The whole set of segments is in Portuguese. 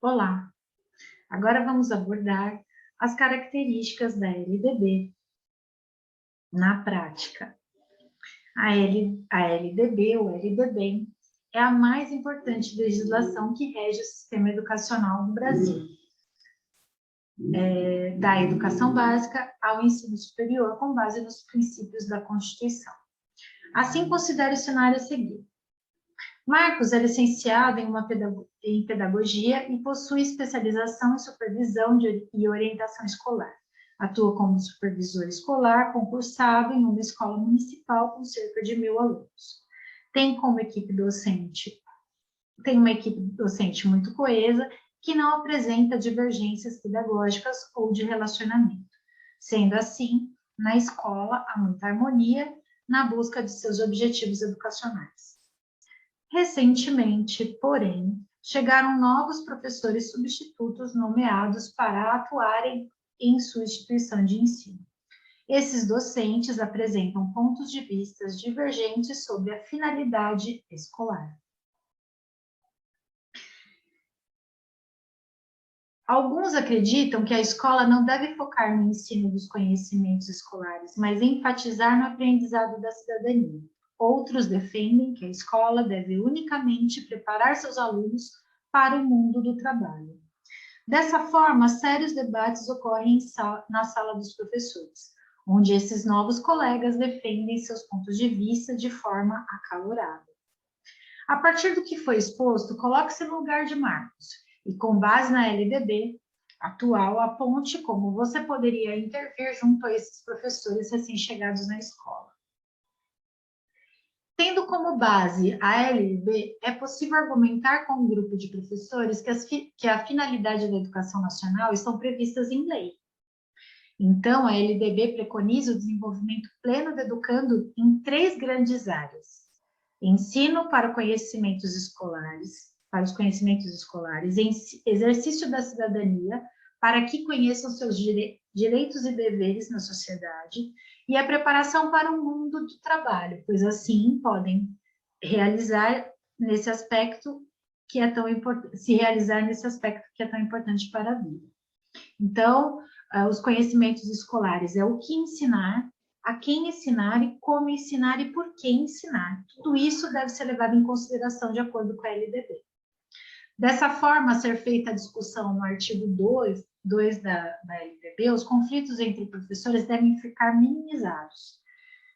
Olá, agora vamos abordar as características da LDB na prática. A LDB, ou LDB, é a mais importante legislação que rege o sistema educacional no Brasil, da educação básica ao ensino superior, com base nos princípios da Constituição. Assim, considere o cenário a seguir. Marcos é licenciado em pedagogia e possui especialização em supervisão e orientação escolar. Atua como supervisor escolar concursado em uma escola municipal com cerca de 1.000 alunos. Tem uma equipe docente muito coesa, que não apresenta divergências pedagógicas ou de relacionamento. Sendo assim, na escola há muita harmonia na busca de seus objetivos educacionais. Recentemente, porém, chegaram novos professores substitutos nomeados para atuarem em sua instituição de ensino. Esses docentes apresentam pontos de vista divergentes sobre a finalidade escolar. Alguns acreditam que a escola não deve focar no ensino dos conhecimentos escolares, mas enfatizar no aprendizado da cidadania. Outros defendem que a escola deve unicamente preparar seus alunos para o mundo do trabalho. Dessa forma, sérios debates ocorrem na sala dos professores, onde esses novos colegas defendem seus pontos de vista de forma acalorada. A partir do que foi exposto, coloque-se no lugar de Marcos e, com base na LDB atual, aponte como você poderia intervir junto a esses professores recém-chegados na escola. Tendo como base a LDB, é possível argumentar com um grupo de professores que a finalidade da educação nacional estão previstas em lei. Então, a LDB preconiza o desenvolvimento pleno do educando em 3 grandes áreas: ensino para os conhecimentos escolares, exercício da cidadania, para que conheçam seus direitos e deveres na sociedade, e a preparação para o mundo do trabalho, pois assim podem realizar nesse aspecto que é tão importante, se realizar nesse aspecto que é tão importante para a vida. Então, os conhecimentos escolares é o que ensinar, a quem ensinar e como ensinar e por que ensinar. Tudo isso deve ser levado em consideração de acordo com a LDB. Dessa forma, a ser feita a discussão no artigo 2 da LDB, os conflitos entre professores devem ficar minimizados.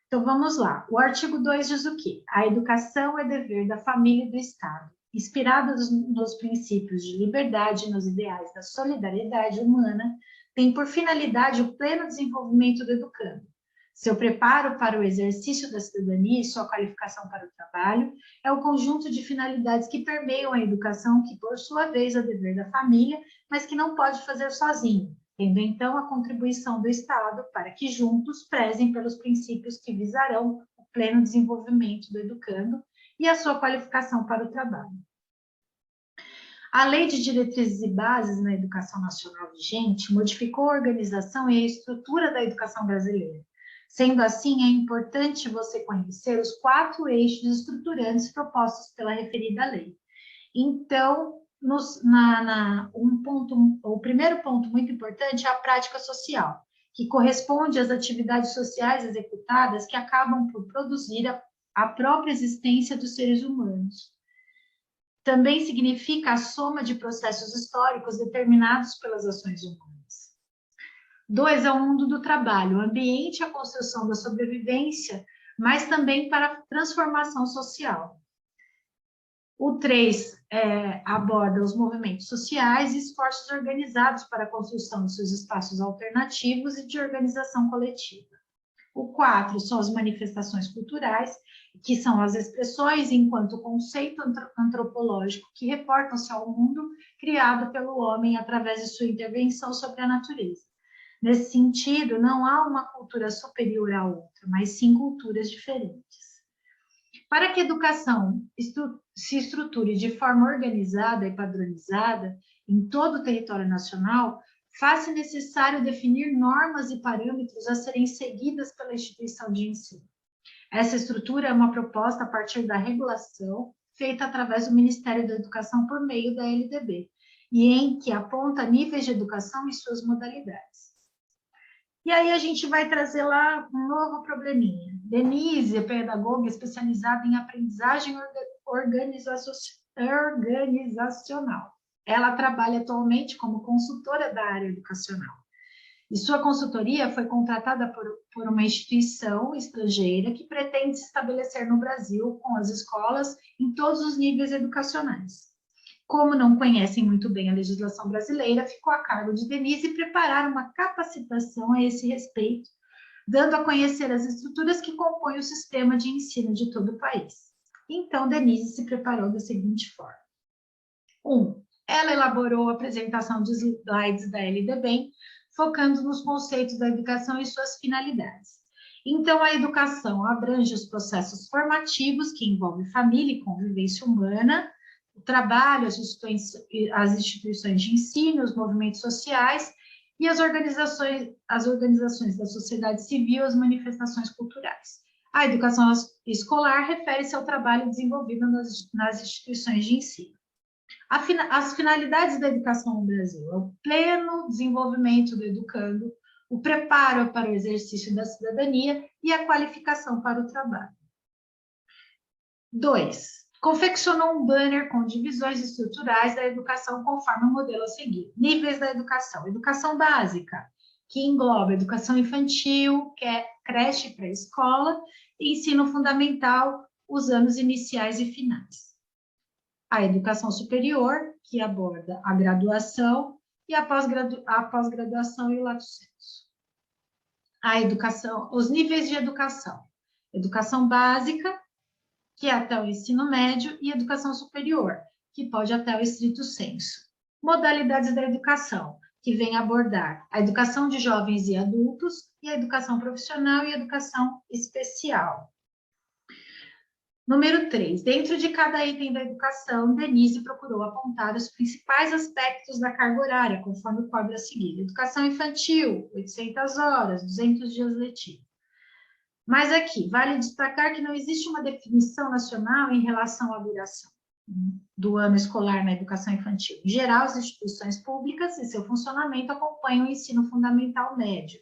Então, vamos lá. O artigo 2 diz o quê? A educação é dever da família e do Estado, inspirada nos princípios de liberdade e nos ideais da solidariedade humana, tem por finalidade o pleno desenvolvimento do educando, seu preparo para o exercício da cidadania e sua qualificação para o trabalho é o conjunto de finalidades que permeiam a educação, que, por sua vez, é dever da família, mas que não pode fazer sozinho, tendo, então, a contribuição do Estado para que juntos prezem pelos princípios que visarão o pleno desenvolvimento do educando e a sua qualificação para o trabalho. A Lei de Diretrizes e Bases na Educação Nacional vigente modificou a organização e a estrutura da educação brasileira. Sendo assim, é importante você conhecer os 4 eixos estruturantes propostos pela referida lei. Então, o primeiro ponto muito importante é a prática social, que corresponde às atividades sociais executadas que acabam por produzir a própria existência dos seres humanos. Também significa a soma de processos históricos determinados pelas ações humanas. 2 é o mundo do trabalho, o ambiente e a construção da sobrevivência, mas também para a transformação social. O 3 aborda os movimentos sociais e esforços organizados para a construção de seus espaços alternativos e de organização coletiva. O 4 são as manifestações culturais, que são as expressões enquanto conceito antropológico que reportam-se ao mundo criado pelo homem através de sua intervenção sobre a natureza. Nesse sentido, não há uma cultura superior à outra, mas sim culturas diferentes. Para que a educação se estruture de forma organizada e padronizada em todo o território nacional, faz-se necessário definir normas e parâmetros a serem seguidas pela instituição de ensino. Essa estrutura é uma proposta a partir da regulação feita através do Ministério da Educação por meio da LDB, e em que aponta níveis de educação e suas modalidades. E aí a gente vai trazer lá um novo probleminha. Denise é pedagoga especializada em aprendizagem organizacional. Ela trabalha atualmente como consultora da área educacional. E sua consultoria foi contratada por uma instituição estrangeira que pretende se estabelecer no Brasil com as escolas em todos os níveis educacionais. Como não conhecem muito bem a legislação brasileira, ficou a cargo de Denise preparar uma capacitação a esse respeito, dando a conhecer as estruturas que compõem o sistema de ensino de todo o país. Então, Denise se preparou da seguinte forma. 1. Ela elaborou a apresentação de slides da LDB, focando nos conceitos da educação e suas finalidades. Então, a educação abrange os processos formativos que envolvem família e convivência humana, o trabalho, as instituições de ensino, os movimentos sociais e as organizações da sociedade civil, as manifestações culturais. A educação escolar refere-se ao trabalho desenvolvido nas instituições de ensino. As finalidades da educação no Brasil é o pleno desenvolvimento do educando, o preparo para o exercício da cidadania e a qualificação para o trabalho. 2. Confeccionou um banner com divisões estruturais da educação conforme o modelo a seguir. Níveis da educação. Educação básica, que engloba educação infantil, que é creche para escola, e ensino fundamental, os anos iniciais e finais. A educação superior, que aborda a graduação e a pós-graduação e o lato sensu. A educação, os níveis de educação. Educação básica, que é até o ensino médio, e educação superior, que pode até o estrito sensu. Modalidades da educação, que vem abordar a educação de jovens e adultos, e a educação profissional e a educação especial. Número 3. Dentro de cada item da educação, Denise procurou apontar os principais aspectos da carga horária, conforme o quadro a seguir. Educação infantil, 800 horas, 200 dias letivos. Mas aqui, vale destacar que não existe uma definição nacional em relação à duração do ano escolar na educação infantil. Em geral, as instituições públicas e seu funcionamento acompanham o ensino fundamental médio,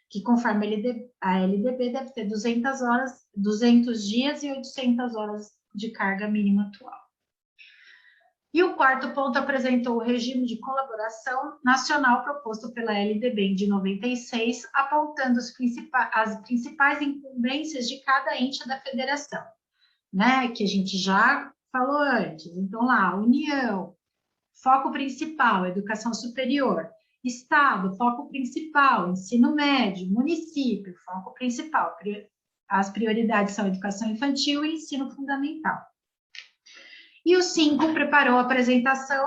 que conforme a LDB deve ter 200 horas, 200 dias e 800 horas de carga mínima atual. E o quarto ponto apresentou o regime de colaboração nacional proposto pela LDB de 96, apontando as principais incumbências de cada ente da federação, né, que a gente já falou antes. Então, lá, União, foco principal, educação superior. Estado, foco principal, ensino médio. Município, foco principal. As prioridades são educação infantil e ensino fundamental. E o 5 preparou a apresentação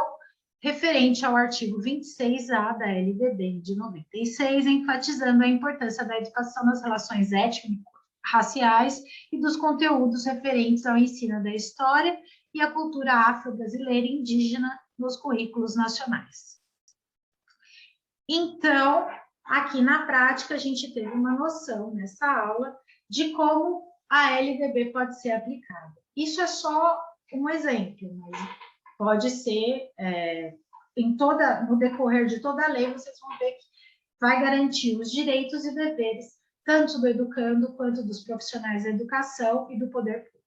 referente ao artigo 26A da LDB de 96, enfatizando a importância da educação nas relações étnico-raciais e dos conteúdos referentes ao ensino da história e a cultura afro-brasileira e indígena nos currículos nacionais. Então, aqui na prática, a gente teve uma noção nessa aula de como a LDB pode ser aplicada. Isso é só um exemplo, mas pode ser, no decorrer de toda a lei, vocês vão ver que vai garantir os direitos e deveres, tanto do educando quanto dos profissionais da educação e do poder público.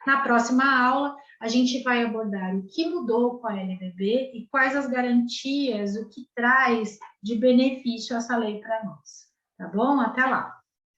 Na próxima aula, a gente vai abordar o que mudou com a LDB e quais as garantias, o que traz de benefício essa lei para nós. Tá bom? Até lá!